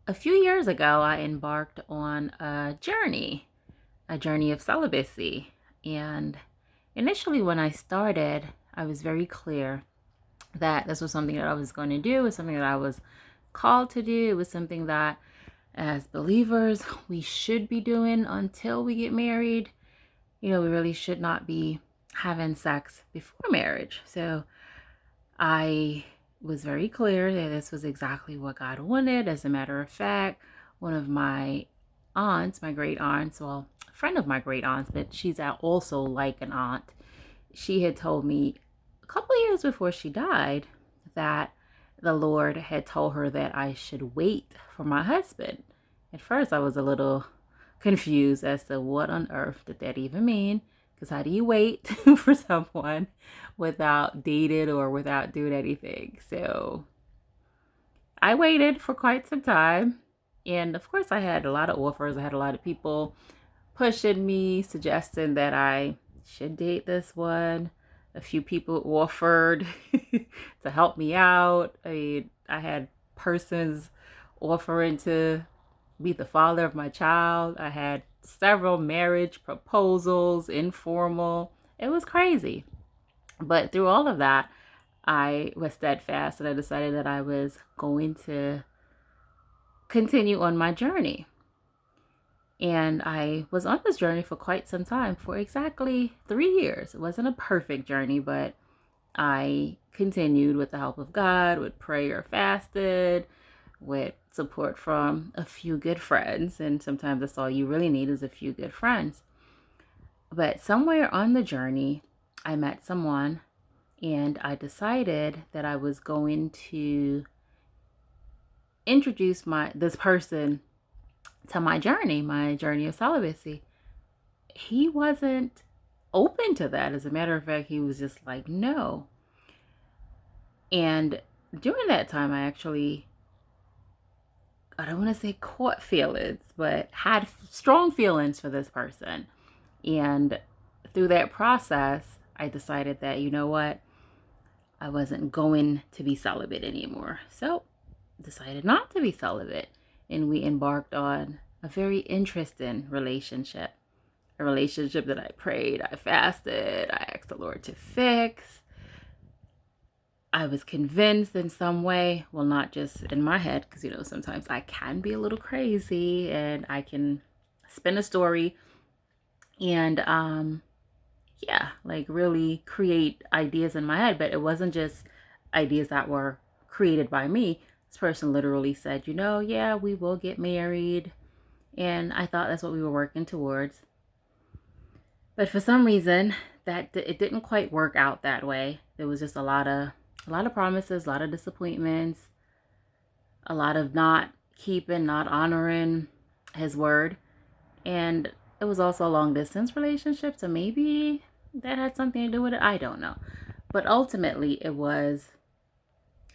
A few years ago, I embarked on a journey of celibacy. And initially, when I started, I was very clear that this was something that I was going to do, it was something that I was called to do, it was something that as believers we should be doing until we get married. We really should not be having sex before marriage. So I was very clear that this was exactly what God wanted. As a matter of fact, one of my aunts, my great aunts, well, a friend of my great aunts, but she's also like an aunt, she had told me a couple of years before she died that the Lord had told her that I should wait for my husband. At first, I was a little confused as to what on earth did that even mean. Because how do you wait for someone without dating or without doing anything? So I waited for quite some time. And of course, I had a lot of offers. I had a lot of people pushing me, suggesting that I should date this one. A few people offered to help me out. I had persons offering to be the father of my child. I had several marriage proposals, informal. It was crazy. But through all of that, I was steadfast and I decided that I was going to continue on my journey. And I was on this journey for quite some time, for exactly 3 years. It wasn't a perfect journey, but I continued with the help of God, with prayer, fasted, with support from a few good friends. And sometimes that's all you really need is a few good friends. But somewhere on the journey, I met someone and I decided that I was going to introduce this person to my journey of celibacy. He wasn't open to that. As a matter of fact, he was just like, no. And during that time, I don't want to say caught feelings, but had strong feelings for this person. And through that process, I decided that, you know what, I wasn't going to be celibate anymore. So decided not to be celibate. And we embarked on a very interesting relationship. A relationship that I prayed, I fasted, I asked the Lord to fix. I was convinced in some way, well, not just in my head, because, sometimes I can be a little crazy and I can spin a story and, yeah, like really create ideas in my head. But it wasn't just ideas that were created by me. This person literally said, yeah, we will get married. And I thought that's what we were working towards. But for some reason, that it didn't quite work out that way. There was just a lot of promises, a lot of disappointments, a lot of not keeping, not honoring his word. And it was also a long distance relationship, so maybe that had something to do with it. I don't know. But ultimately, it was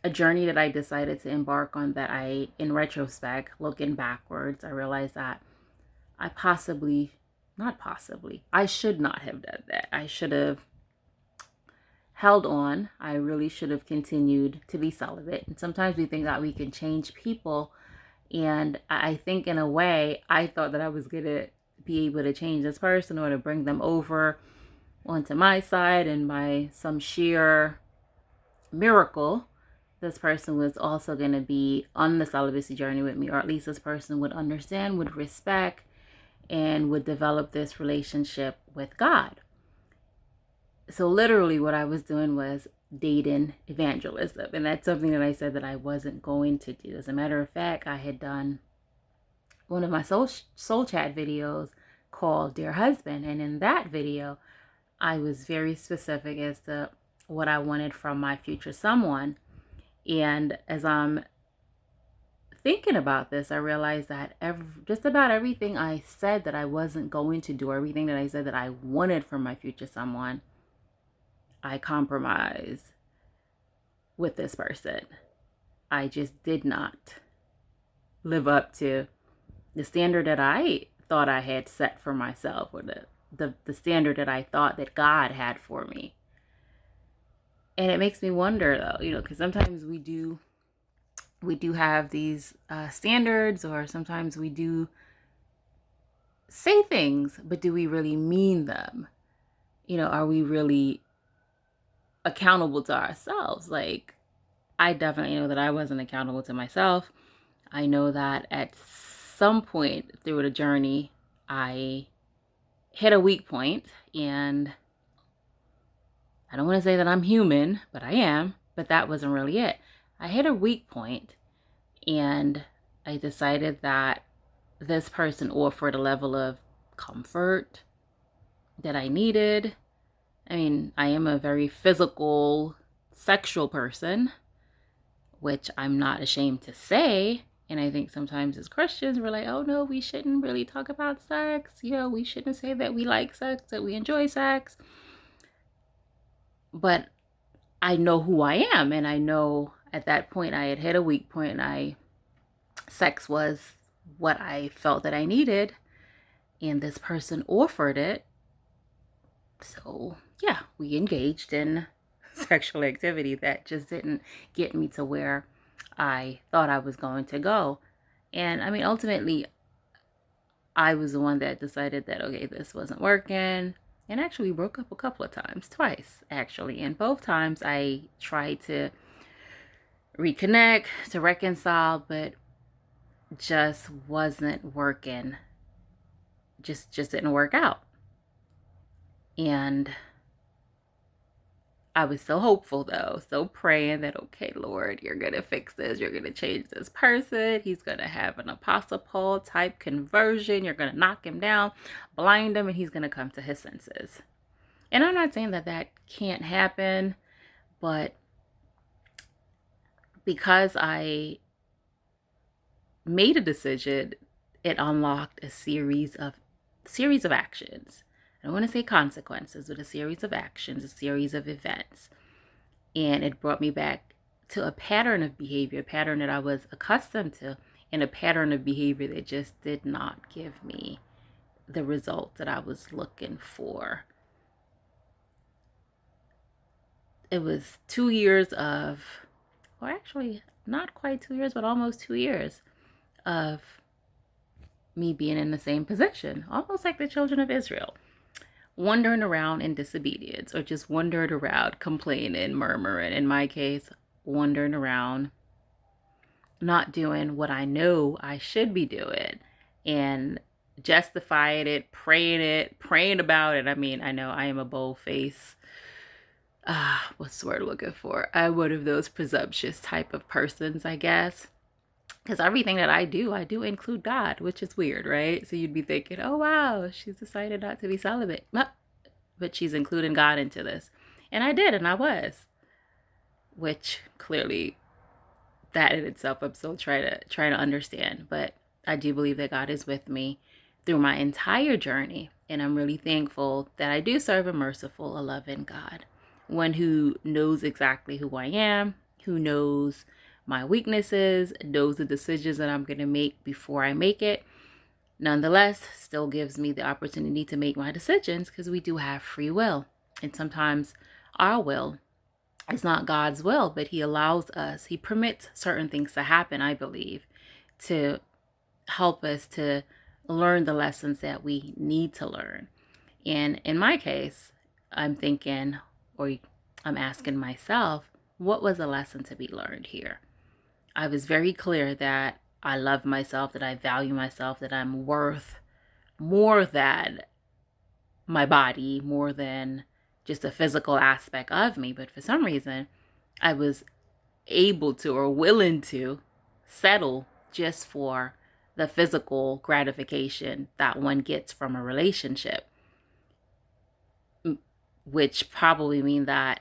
a journey that I decided to embark on that in retrospect, looking backwards, I realized that I should not have done that. I should have held on. I really should have continued to be celibate. And sometimes we think that we can change people. And I think in a way, I thought that I was going to be able to change this person or to bring them over onto my side. And by some sheer miracle, this person was also going to be on the celibacy journey with me, or at least this person would understand, would respect, and would develop this relationship with God. So literally what I was doing was dating evangelism. And that's something that I said that I wasn't going to do. As a matter of fact, I had done one of my soul chat videos called Dear Husband. And in that video, I was very specific as to what I wanted from my future someone. And as I'm thinking about this, I realized that just about everything I said that I wasn't going to do, everything that I said that I wanted from my future someone, I compromised with this person. I just did not live up to the standard that I thought I had set for myself, or the standard that I thought that God had for me. And it makes me wonder though, because sometimes we do we do have these standards, or sometimes we do say things, but do we really mean them? Are we really accountable to ourselves? Like, I definitely know that I wasn't accountable to myself. I know that at some point through the journey, I hit a weak point, and I don't want to say that I'm human, but I am, but that wasn't really it. I hit a weak point, and I decided that this person offered a level of comfort that I needed. I mean, I am a very physical, sexual person, which I'm not ashamed to say. And I think sometimes as Christians, we're like, oh no, we shouldn't really talk about sex. We shouldn't say that we like sex, that we enjoy sex. But I know who I am. And I know at that point I had hit a weak point, and sex was what I felt that I needed. And this person offered it. So yeah, we engaged in sexual activity that just didn't get me to where I thought I was going to go. And I mean, ultimately, I was the one that decided that, okay, this wasn't working. And actually, we broke up a couple of times, twice, actually. And both times I tried to reconnect, to reconcile, but just wasn't working. Just didn't work out. And I was so hopeful, though, so praying that, okay, Lord, you're going to fix this. You're going to change this person. He's going to have an Apostle Paul type conversion. You're going to knock him down, blind him, and he's going to come to his senses. And I'm not saying that that can't happen, but because I made a decision, it unlocked a series of actions. I don't want to say consequences, but a series of actions, a series of events. And it brought me back to a pattern of behavior, a pattern that I was accustomed to, and a pattern of behavior that just did not give me the result that I was looking for. It was 2 years of, or actually not quite 2 years, but almost 2 years of me being in the same position, almost like the children of Israel, wandering around in disobedience, or just wandering around complaining, murmuring. In my case, wandering around not doing what I know I should be doing, and justifying it, praying about it. I mean, I know I am a bold face. What's the word I'm looking for? I'm one of those presumptuous type of persons, I guess. Because everything that I do include God, which is weird, right? So you'd be thinking, oh wow, she's decided not to be celibate. But she's including God into this. And I did, and I was. Which clearly, that in itself, I'm still trying to understand. But I do believe that God is with me through my entire journey. And I'm really thankful that I do serve a merciful, a loving God. One who knows exactly who I am, who knows my weaknesses, knows the decisions that I'm going to make before I make it. Nonetheless, still gives me the opportunity to make my decisions, because we do have free will. And sometimes our will is not God's will, but he allows us, he permits certain things to happen, I believe, to help us to learn the lessons that we need to learn. And in my case, I'm thinking, or I'm asking myself, what was the lesson to be learned here? I was very clear that I love myself, that I value myself, that I'm worth more than my body, more than just a physical aspect of me. But for some reason, I was able to, or willing to, settle just for the physical gratification that one gets from a relationship, which probably mean that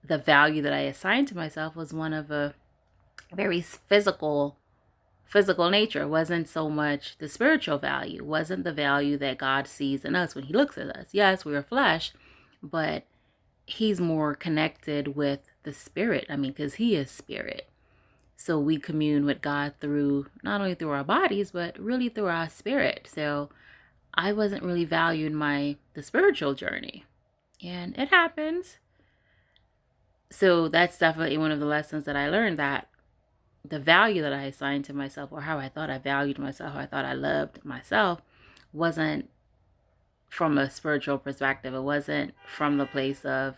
the value that I assigned to myself was one of a very physical nature. It wasn't so much the spiritual value, wasn't the value that God sees in us when he looks at us. Yes, we are flesh, but he's more connected with the spirit. I mean, because he is spirit. So we commune with God through, not only through our bodies, but really through our spirit. So I wasn't really valuing the spiritual journey. And it happens. So that's definitely one of the lessons that I learned, that the value that I assigned to myself, or how I thought I valued myself, how I thought I loved myself, wasn't from a spiritual perspective. It wasn't from the place of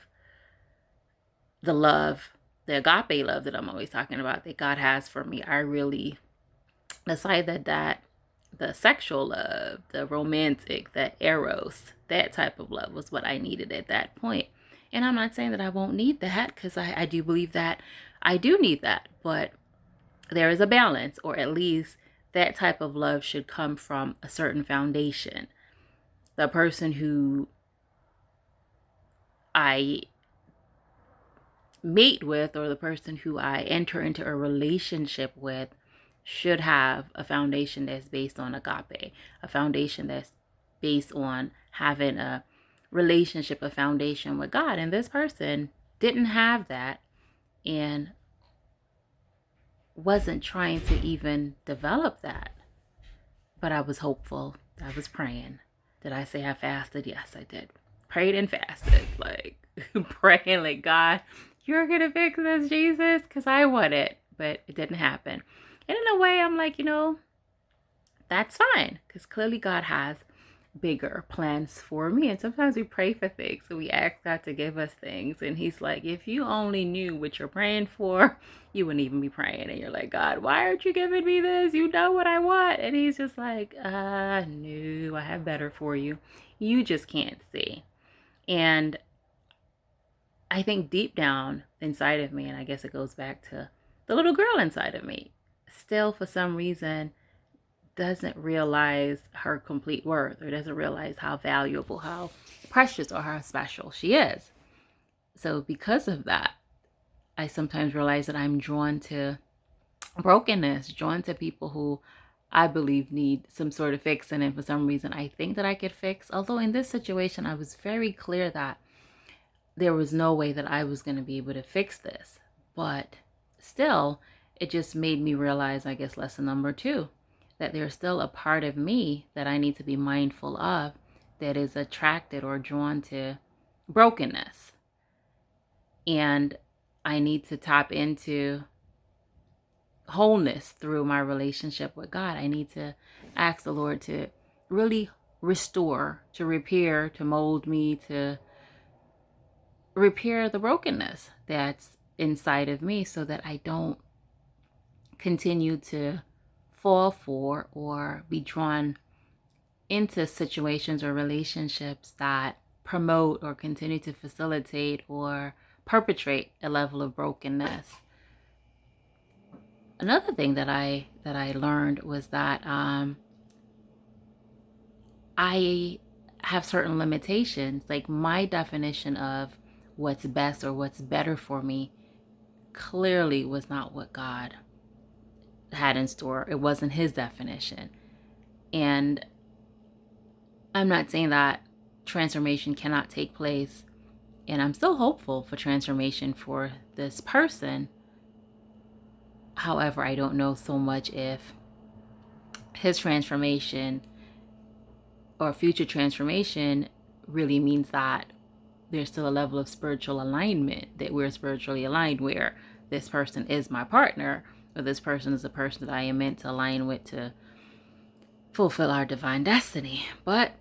the love, the agape love that I'm always talking about that God has for me. I really decided that the sexual love, the romantic, the eros, that type of love was what I needed at that point. And I'm not saying that I won't need that, because I do believe that I do need that. But there is a balance, or at least that type of love should come from a certain foundation. The person who I mate with, or the person who I enter into a relationship with, should have a foundation that's based on agape, a foundation that's based on having a relationship, a foundation with God. And this person didn't have that, and wasn't trying to even develop that. But I was hopeful. I was praying. Did I say I fasted? Yes, I did. Prayed and fasted. Like, praying like, God, you're going to fix this, Jesus, because I want it. But it didn't happen. And in a way, I'm like, that's fine, because clearly God has bigger plans for me. And sometimes we pray for things and we ask God to give us things, and he's like, if you only knew what you're praying for, you wouldn't even be praying. And you're like, God, why aren't you giving me this? You know what I want. And he's just like, no, I have better for you. You just can't see. And I think deep down inside of me, and I guess it goes back to the little girl inside of me, still for some reason doesn't realize her complete worth, or doesn't realize how valuable, how precious, or how special she is. So because of that, I sometimes realize that I'm drawn to brokenness, drawn to people who I believe need some sort of fixing, and for some reason I think that I could fix. Although in this situation, I was very clear that there was no way that I was going to be able to fix this. But still, it just made me realize, I guess, lesson number 2, that there's still a part of me that I need to be mindful of, that is attracted or drawn to brokenness. And I need to tap into wholeness through my relationship with God. I need to ask the Lord to really restore, to repair, to mold me, to repair the brokenness that's inside of me, so that I don't continue to fall for or be drawn into situations or relationships that promote or continue to facilitate or perpetrate a level of brokenness. Another thing that I learned was that I have certain limitations. Like, my definition of what's best or what's better for me clearly was not what God had in store. It wasn't his definition. And I'm not saying that transformation cannot take place, and I'm still hopeful for transformation for this person. However, I don't know so much if his transformation or future transformation really means that there's still a level of spiritual alignment, that we're spiritually aligned, where this person is my partner, or this person is the person that I am meant to align with to fulfill our divine destiny. But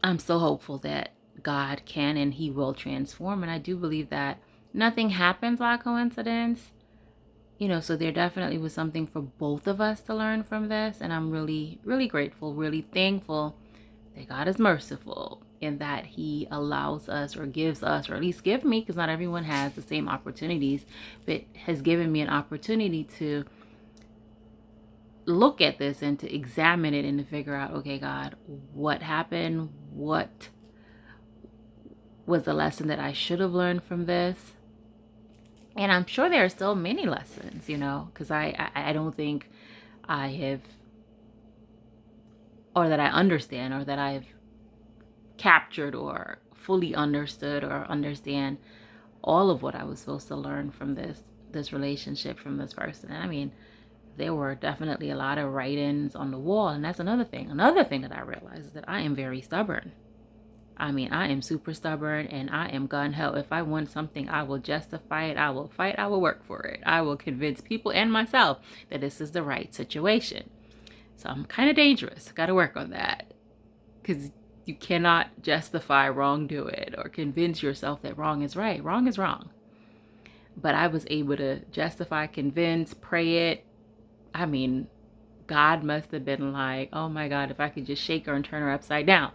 I'm still hopeful that God can and he will transform. And I do believe that nothing happens by coincidence. So there definitely was something for both of us to learn from this. And I'm really, really grateful, really thankful that God is merciful in that he allows us, or gives us, or at least give me, because not everyone has the same opportunities, but has given me an opportunity to look at this and to examine it and to figure out, okay, God, what happened? What was the lesson that I should have learned from this? And I'm sure there are still many lessons, because I don't think I have, or that I understand, or that I've captured or fully understood or understand all of what I was supposed to learn from this relationship, from this person. And I mean, there were definitely a lot of write-ins on the wall. And that's another thing. Another thing that I realized is that I am very stubborn. I mean, I am super stubborn and I am gun ho. If I want something, I will justify it. I will fight. I will work for it. I will convince people and myself that this is the right situation. So I'm kind of dangerous. Got to work on that, because you cannot justify wrongdoing or convince yourself that wrong is right. Wrong is wrong. But I was able to justify, convince, pray it. I mean, God must have been like, oh my God, if I could just shake her and turn her upside down.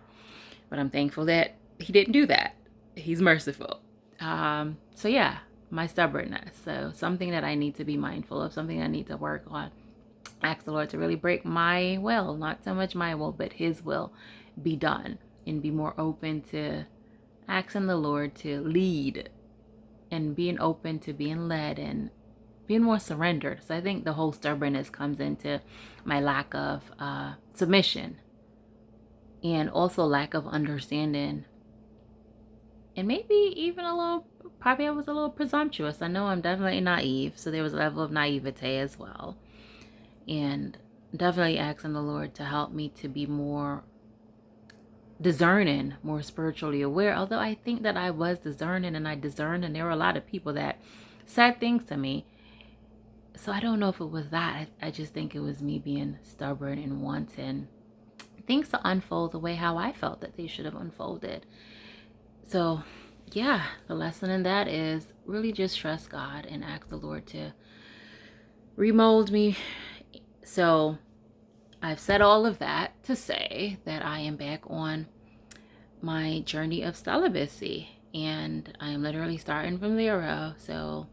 But I'm thankful that he didn't do that. He's merciful. So yeah, my stubbornness. So something that I need to be mindful of, something I need to work on. Ask the Lord to really break my will, not so much my will, but his will be done, and be more open to asking the Lord to lead, and being open to being led, and being more surrendered. So I think the whole stubbornness comes into my lack of submission, and also lack of understanding, and maybe even a little, probably I was a little presumptuous. I know I'm definitely naive, so there was a level of naivete as well. And definitely asking the Lord to help me to be more discerning, more spiritually aware. Although I think that I was discerning, and I discerned, and there were a lot of people that said things to me. So I don't know if it was that. I just think it was me being stubborn and wanting things to unfold the way how I felt that they should have unfolded. So yeah, the lesson in that is really just trust God and ask the Lord to remold me. So I've said all of that to say that I am back on my journey of celibacy, and I am literally starting from zero. So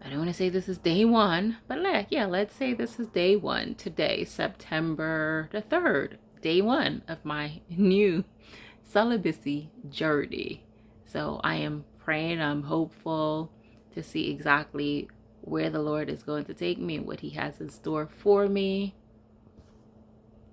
I don't want to say this is day one, but let's say this is day one. Today, September the 3rd, day one of my new celibacy journey. So I am praying, I'm hopeful to see exactly where the Lord is going to take me and what he has in store for me.